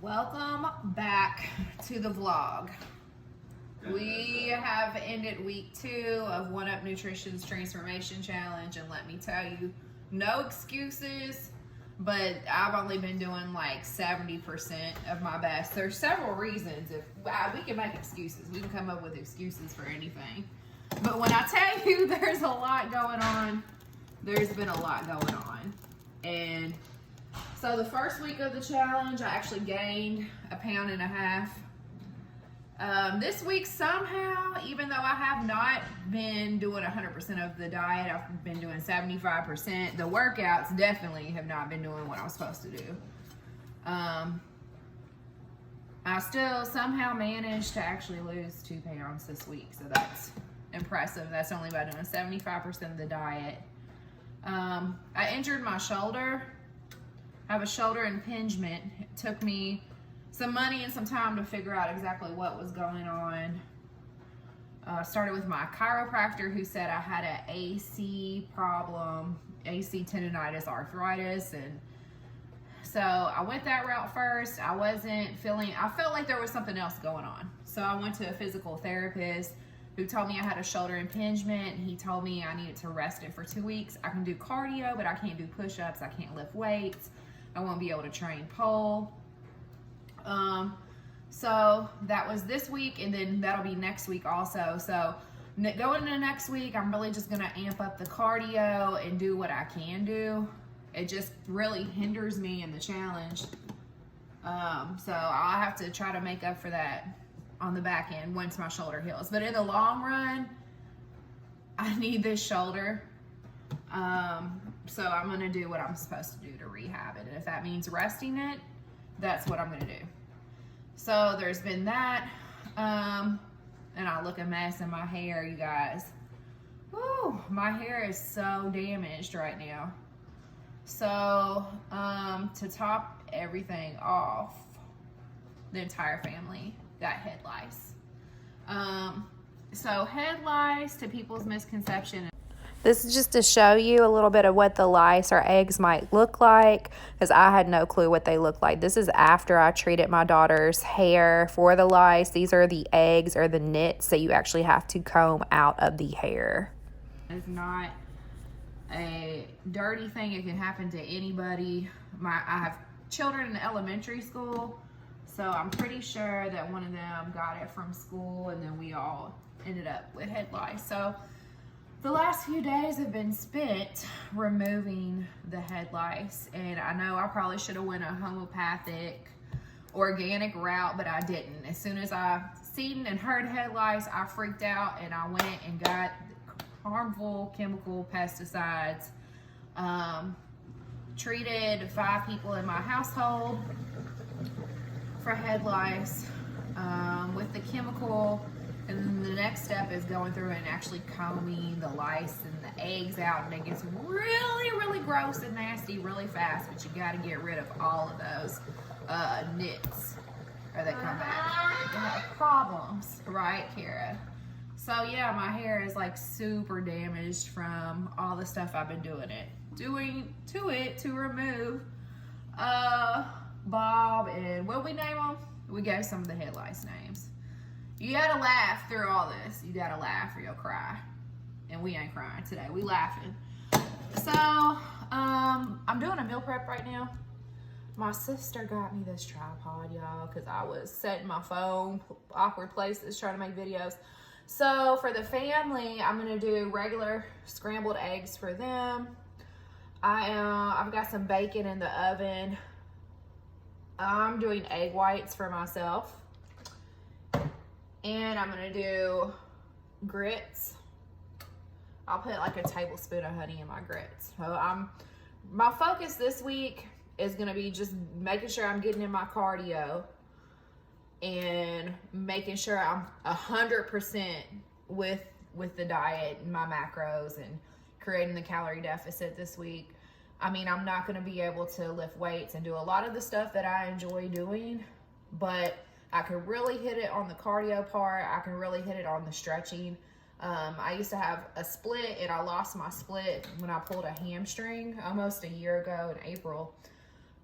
Welcome back to the vlog. We have ended week 2 of One Up Nutrition's Transformation Challenge, and let me tell you, no excuses, but I've only been doing like 70% of my best. There's several reasons. If we can make excuses, we can come up with excuses for anything. But when I tell you there's a lot going on, there's been a lot going on. And so the first week of the challenge, I actually gained 1.5 pounds. This week somehow, even though I have not been doing 100% of the diet, I've been doing 75%. The workouts definitely have not been doing what I was supposed to do. I still somehow managed to actually lose 2 pounds this week, so that's impressive. That's only by doing 75% of the diet. I injured my shoulder. I have a shoulder impingement. It took me some money and some time to figure out exactly what was going on. Started with my chiropractor, who said I had an AC problem, AC tendonitis, arthritis, and so I went that route first. I felt like there was something else going on. So I went to a physical therapist who told me I had a shoulder impingement. He told me I needed to rest it for 2 weeks. I can do cardio, but I can't do push-ups. I can't lift weights. I won't be able to train pole. So that was this week, and then that'll be next week also. So going into next week, I'm really just gonna amp up the cardio and do what I can do. It just really hinders me in the challenge. So I'll have to try to make up for that on the back end once my shoulder heals. But in the long run, I need this shoulder. So I'm gonna do what I'm supposed to do to rehab it. And if that means resting it, that's what I'm gonna do. So there's been that. And I look a mess in my hair, you guys. Woo, my hair is so damaged right now. So to top everything off, the entire family got head lice. So head lice, to people's misconception. This is just to show you a little bit of what the lice or eggs might look like, because I had no clue what they look like. This is after I treated my daughter's hair for the lice. These are the eggs or the nits that you actually have to comb out of the hair. It's not a dirty thing. It can happen to anybody. I have children in elementary school, so I'm pretty sure that one of them got it from school, and then we all ended up with head lice. So the last few days have been spent removing the head lice, and I know I probably should have went a homeopathic, organic route, but I didn't. As soon as I seen and heard head lice, I freaked out, and I went and got harmful chemical pesticides. Treated 5 people in my household for head lice with the chemical. And the next step is going through and actually combing the lice and the eggs out, and it gets really, really gross and nasty really fast, but you got to get rid of all of those nits, or they come back. You have problems, right, Kara? So yeah, my hair is like super damaged from all the stuff I've been doing to it to remove Bob, and what we name them? We gave some of the head lice names. You gotta laugh through all this. You gotta laugh or you'll cry. And we ain't crying today. We laughing. So, I'm doing a meal prep right now. My sister got me this tripod, y'all, because I was setting my phone awkward places trying to make videos. So, for the family, I'm gonna do regular scrambled eggs for them. I've got some bacon in the oven. I'm doing egg whites for myself. And I'm gonna do grits. I'll put like a tablespoon of honey in my grits. So my focus this week is gonna be just making sure I'm getting in my cardio and making sure I'm 100% with the diet and my macros and creating the calorie deficit this week. I mean, I'm not gonna be able to lift weights and do a lot of the stuff that I enjoy doing, but I can really hit it on the cardio part. I can really hit it on the stretching. I used to have a split, and I lost my split when I pulled a hamstring almost a year ago in April.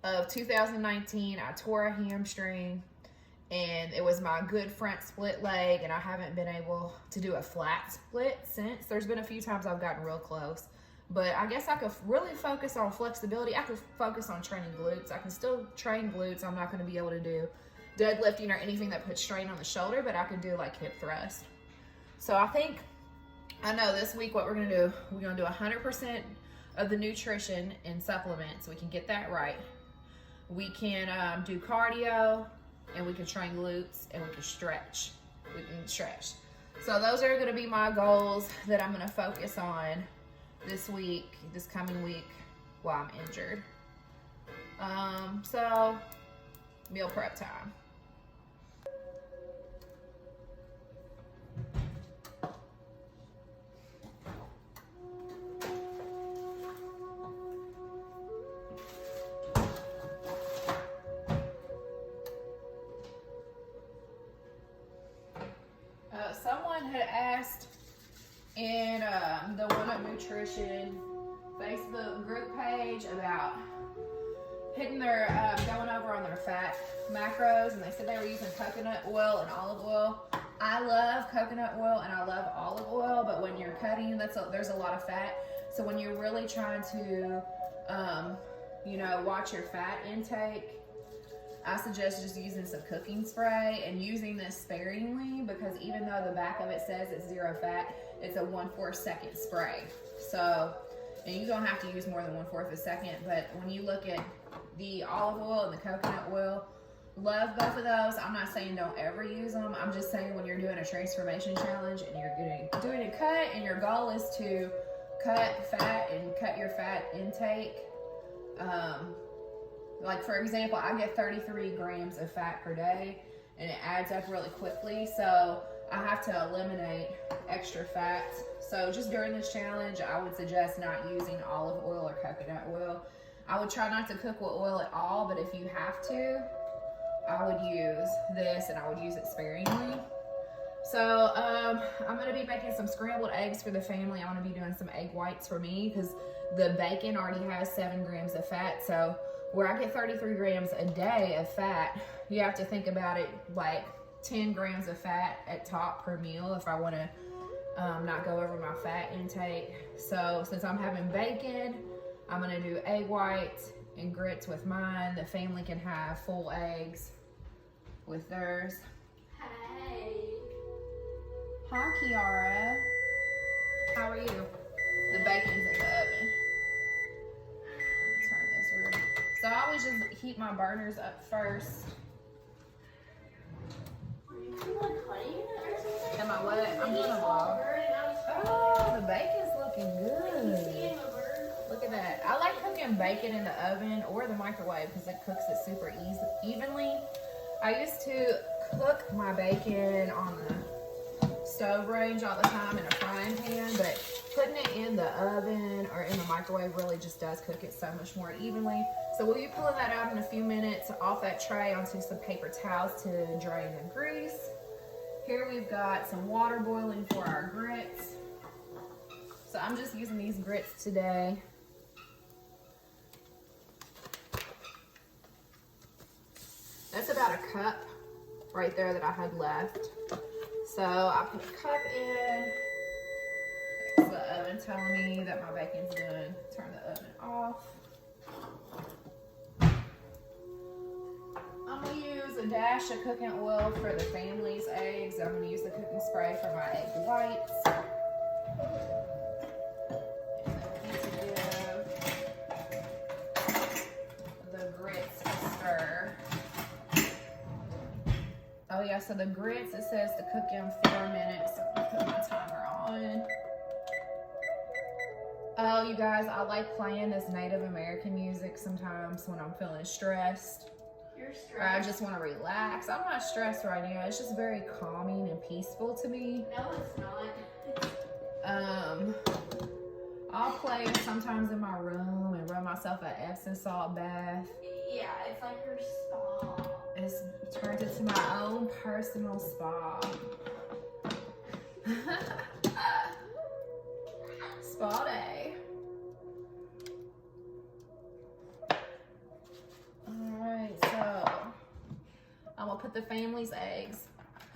of 2019, I tore a hamstring, and it was my good front split leg, and I haven't been able to do a flat split since. There's been a few times I've gotten real close, but I guess I could really focus on flexibility. I could focus on training glutes. I can still train glutes. I'm not going to be able to do deadlifting or anything that puts strain on the shoulder, but I could do like hip thrust. So I know this week what we're going to do, we're going to do 100% of the nutrition and supplements. We can get that right. We can do cardio, and we can train glutes, and we can stretch. So those are going to be my goals that I'm going to focus on this coming week while I'm injured. So meal prep time. Someone had asked in the One Up Nutrition Facebook group page about hitting their, going over on their fat macros, and they said they were using coconut oil and olive oil. I love coconut oil and I love olive oil, but when you're cutting, there's a lot of fat. So when you're really trying to, watch your fat intake, I suggest just using some cooking spray and using this sparingly, because even though the back of it says it's 0 fat, it's a 1/4 second spray. So, and you don't have to use more than 1/4 a second, but when you look at the olive oil and the coconut oil, love both of those. I'm not saying don't ever use them. I'm just saying when you're doing a transformation challenge and you're doing a cut and your goal is to cut fat and cut your fat intake, like for example, I get 33 grams of fat per day, and it adds up really quickly. So I have to eliminate extra fats. So just during this challenge, I would suggest not using olive oil or coconut oil. I would try not to cook with oil at all, but if you have to, I would use this, and I would use it sparingly. So I'm going to be making some scrambled eggs for the family. I'm going to be doing some egg whites for me, because the bacon already has 7 grams of fat. So where I get 33 grams a day of fat, you have to think about it like 10 grams of fat at top per meal if I want to not go over my fat intake. So since I'm having bacon, I'm going to do egg whites and grits with mine. The family can have full eggs with theirs. Hey. Hi, Kiara. How are you? The bacon's in the oven. Turn this real. So I always just heat my burners up first. Are you like cutting it or something? Am I what? I'm doing a vlog. Oh, the bacon's looking good. Look at that. I like cooking bacon in the oven or the microwave because it cooks it super evenly. I used to cook my bacon on the stove range all the time in a frying pan, but putting it in the oven or in the microwave really just does cook it so much more evenly. So we'll be pulling that out in a few minutes off that tray onto some paper towels to drain the grease. Here we've got some water boiling for our grits. So I'm just using these grits today. That's about a cup right there that I had left. So I put a cup in. It's the oven telling me that my bacon's done. Turn the oven off. I'm gonna use a dash of cooking oil for the family's eggs. I'm gonna use the cooking spray for my egg whites. And then we need to give the grits a stir. Oh yeah, so the grits, it says to cook in 4 minutes. So I'm gonna put my timer on. Oh, you guys, I like playing this Native American music sometimes when I'm feeling stressed. You're stressed. Or I just want to relax. I'm not stressed right now. It's just very calming and peaceful to me. No, it's not. I'll play it sometimes in my room and run myself an Epsom salt bath. Yeah, it's like your spa. It's turned into my own personal spa. Spa day. I'm gonna put the family's eggs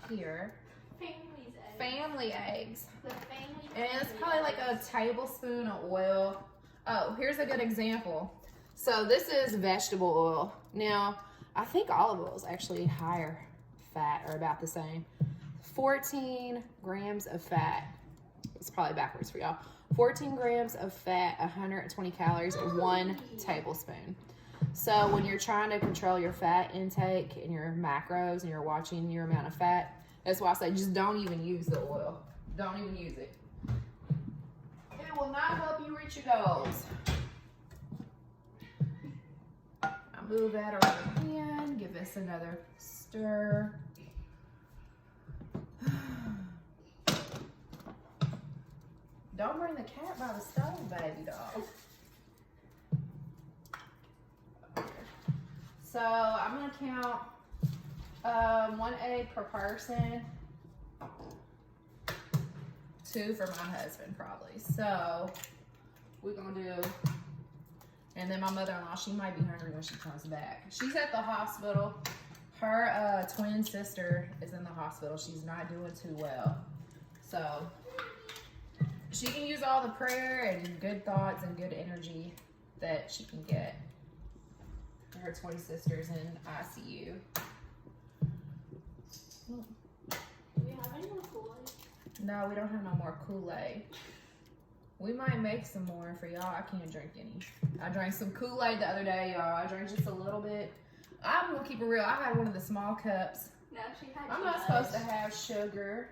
here. Family's eggs. Family eggs. The family. And it's probably like a tablespoon of oil. Oh, here's a good example. So this is vegetable oil. Now, I think olive oil is actually higher fat, or about the same. 14 grams of fat. It's probably backwards for y'all. 14 grams of fat, 120 calories, 1 tablespoon. So when you're trying to control your fat intake and your macros and you're watching your amount of fat, that's why I say just don't even use the oil. Don't even use it. It will not help you reach your goals. I'll move that around again. Give this another stir. Don't bring the cat by the stove, baby doll. Okay. So I'm gonna count 1 egg per person. 2 for my husband, probably. So we're gonna do, and then my mother-in-law, she might be hungry when she comes back. She's at the hospital. Her twin sister is in the hospital. She's not doing too well. So she can use all the prayer and good thoughts and good energy that she can get. Her twin sister's in ICU. Do we have any more Kool-Aid? No, we don't have no more Kool-Aid. We might make some more for y'all. I can't drink any. I drank some Kool-Aid the other day, y'all. I drank just a little bit. I'm gonna keep it real. I had one of the small cups. No, she had. I'm not supposed to have sugar.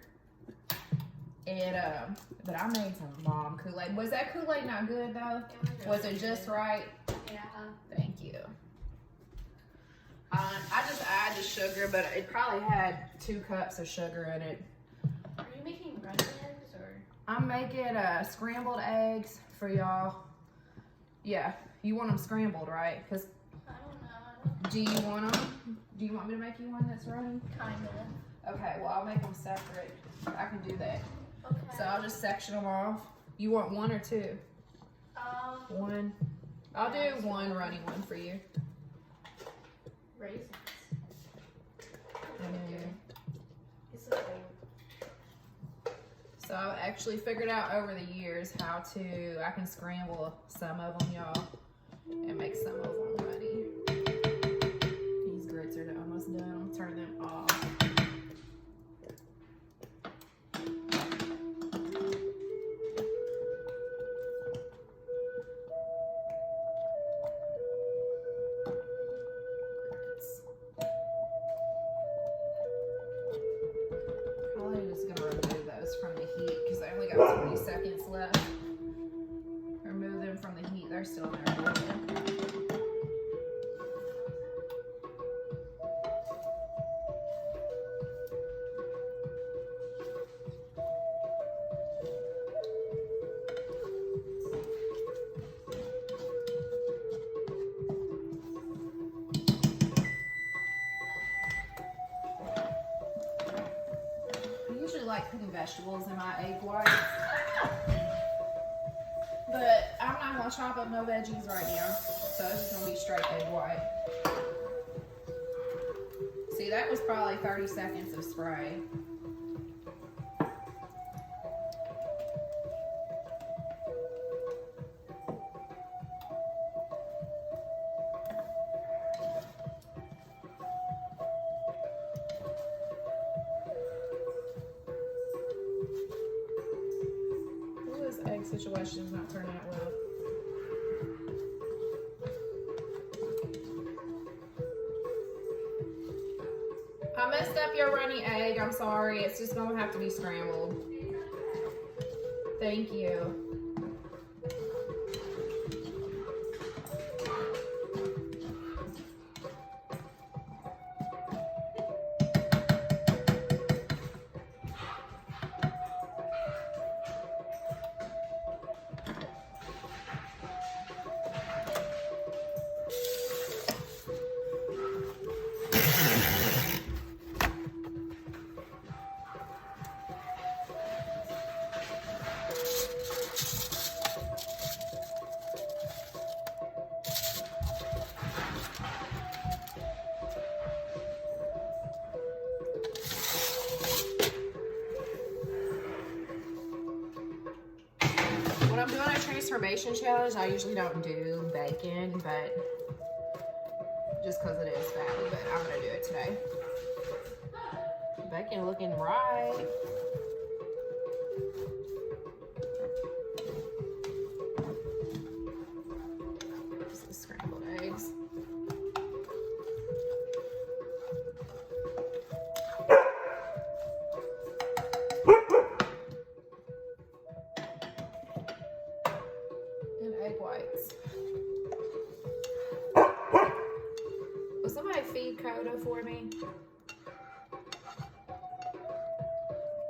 And but I made some bomb Kool-Aid. Was that Kool-Aid not good though? Was it just right? Yeah. Thank you. I just added the sugar, but it probably had 2 cups of sugar in it. Are you making runny eggs or? I'm making scrambled eggs for y'all. Yeah, you want them scrambled, right? Cause I don't know. do you want them? Do you want me to make you one that's running? Kinda. Okay, well I'll make them separate. I can do that. Okay. So I'll just section them off. You want 1 or 2? 1. I'll do 1 runny one for you. Raisins. And then, It's the same. so I've actually figured out over the years how to, I can scramble some of them, y'all, and make some of them runny. These grits are almost done. I'll turn them off. Seconds left. Remove them from the heat. They're still in there. I usually like putting vegetables in my egg whites. But I'm not gonna chop up no veggies right now. So it's just gonna be straight egg white. See, that was probably 30 seconds of spray. Egg situation is not turning out well. I messed up your runny egg. I'm sorry. It's just gonna have to be scrambled. Thank you. transformation challenge, I usually don't do bacon, but just because it is fatty, but I'm gonna do it today. Bacon looking right. This is scrambled eggs. And egg whites. Will somebody feed Coda for me?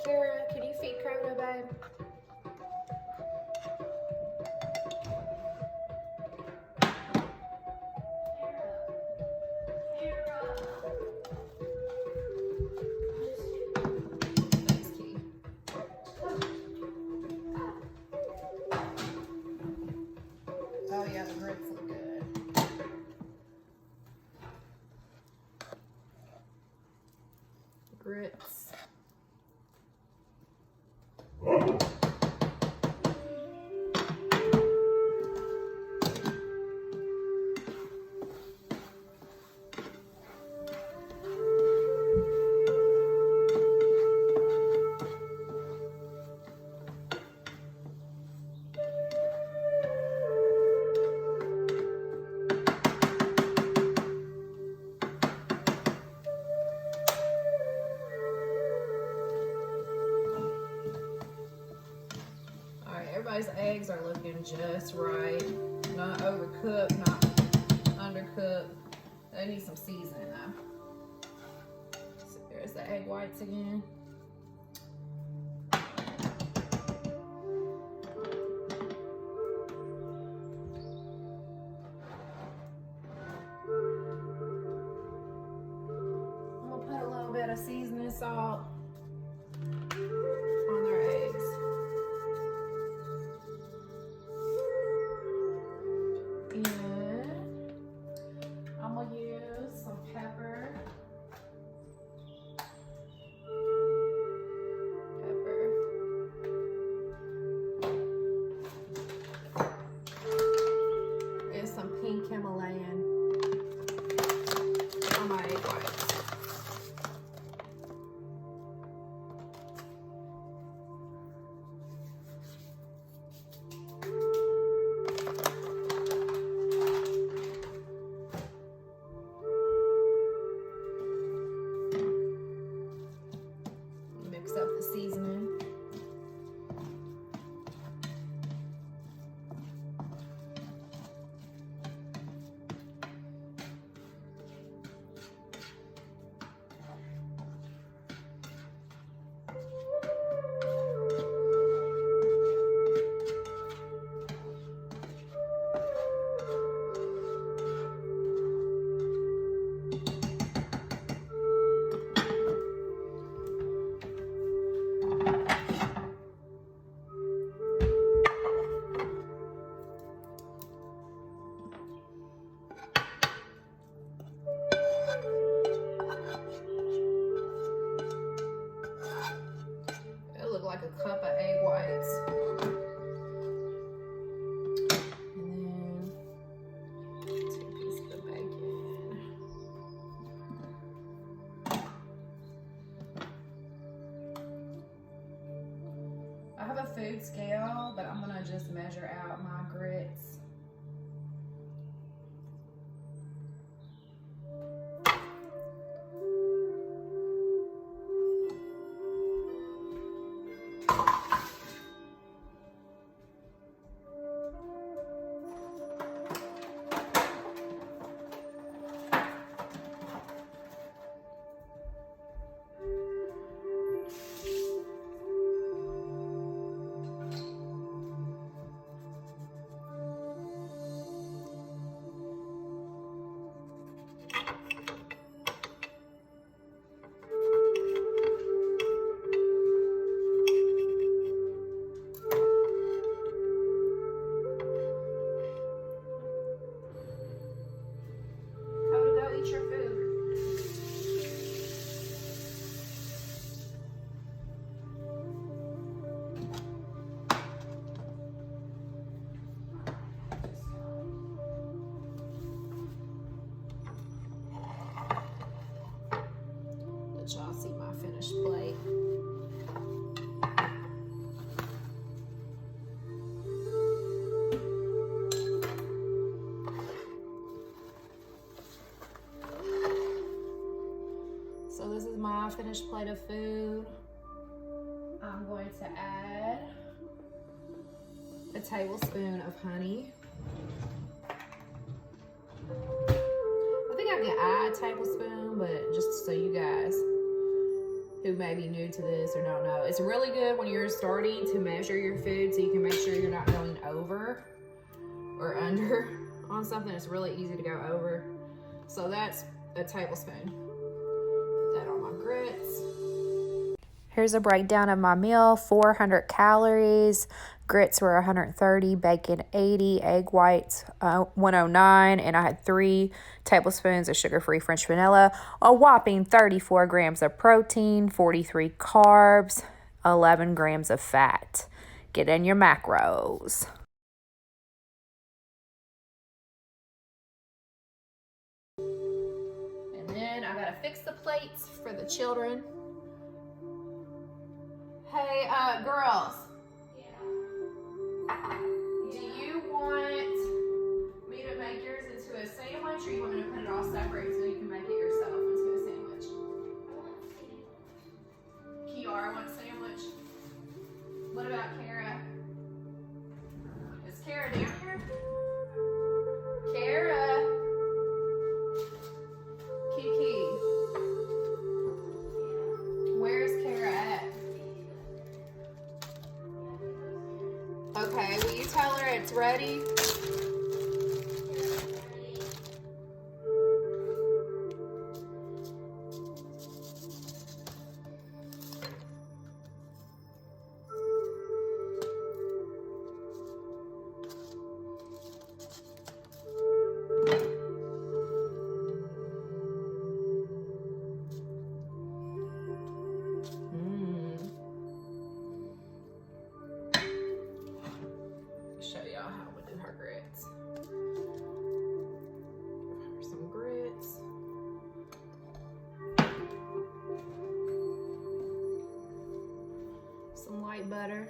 Kara, can you feed Coda, babe? Thanks, Key. Oh yeah, the grits look good. Grits. Everybody's eggs are looking just right. Not overcooked, not undercooked. They need some seasoning though. So there's the egg whites again. I'm gonna put a little bit of seasoning salt on their eggs. And I'm gonna use some pepper. And some pink Himalayan on my egg whites. Mix up the seasoning. Like a cup of egg whites. And then 2 pieces of bacon. I have a food scale, but I'm gonna just measure out my grits. So this is my finished plate of food. I'm going to add a tablespoon of honey. I think I can add a tablespoon, but just so you guys who may be new to this or don't know, it's really good when you're starting to measure your food so you can make sure you're not going over or under on something. It's really easy to go over. So that's a tablespoon. Put that on my grits. Here's a breakdown of my meal. 400 calories, grits were 130, bacon 80, egg whites 109, and I had 3 tablespoons of sugar-free French vanilla, a whopping 34 grams of protein, 43 carbs, 11 grams of fat. Get in your macros. And then I gotta fix the plates for the children. Hey, girls. Yeah. Do you want me to make yours into a sandwich, or you want me to put it all separate so you can make it yourself into a sandwich? Kiara wants sandwich. What about Kara? Is Kara down here? Kara. Kiki. Where's Kara at? Okay, will you tell her it's ready? Show y'all how we do her grits. Give her some grits. Some light butter.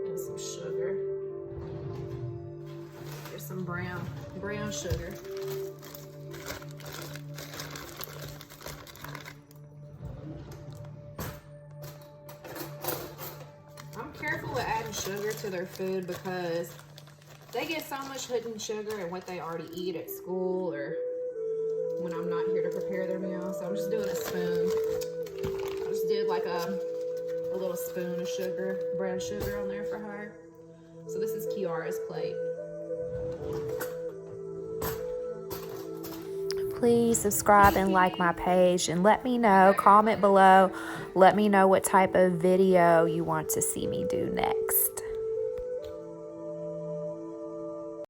And some sugar. Here's some brown sugar. I'm careful with adding sugar to their food because they get so much hidden sugar in what they already eat at school or when I'm not here to prepare their meal. So I'm just doing a spoon. I just did like a little spoon of sugar, brown sugar on there for her. So this is Kiara's plate. Please subscribe and like my page and let me know, comment below, let me know what type of video you want to see me do next.